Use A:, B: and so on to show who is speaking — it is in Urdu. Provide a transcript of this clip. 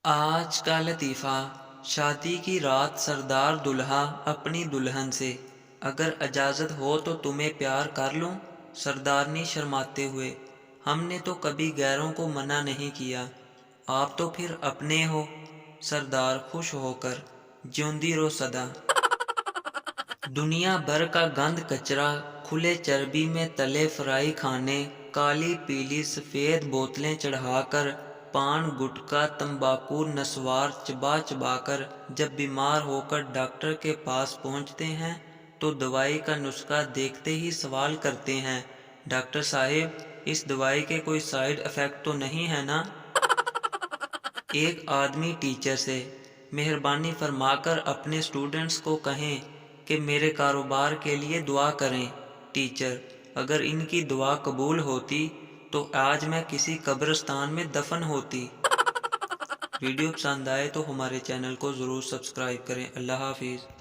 A: آج کا لطیفہ۔ شادی کی رات سردار دلہا اپنی دلہن سے، اگر اجازت ہو تو تمہیں پیار کر لوں؟ سردارنی شرماتے ہوئے، ہم نے تو کبھی غیروں کو منع نہیں کیا، آپ تو پھر اپنے ہو۔ سردار خوش ہو کر، جیوندی رو سدا۔ دنیا بھر کا گند کچرا، کھلے چربی میں تلے فرائی کھانے، کالی پیلی سفید بوتلیں چڑھا کر، پان گٹکا تمباکو نسوار چبا چبا کر جب بیمار ہو کر ڈاکٹر کے پاس پہنچتے ہیں تو دوائی کا نسخہ دیکھتے ہی سوال کرتے ہیں، ڈاکٹر صاحب اس دوائی کے کوئی سائیڈ ایفیکٹ تو نہیں ہے نا؟ ایک آدمی ٹیچر سے، مہربانی فرما کر اپنے اسٹوڈنٹس کو کہیں کہ میرے کاروبار کے لیے دعا کریں۔ ٹیچر، اگر ان کی دعا قبول ہوتی تو آج میں کسی قبرستان میں دفن ہوتی۔ ویڈیو پسند آئے تو ہمارے چینل کو ضرور سبسکرائب کریں۔ اللہ حافظ۔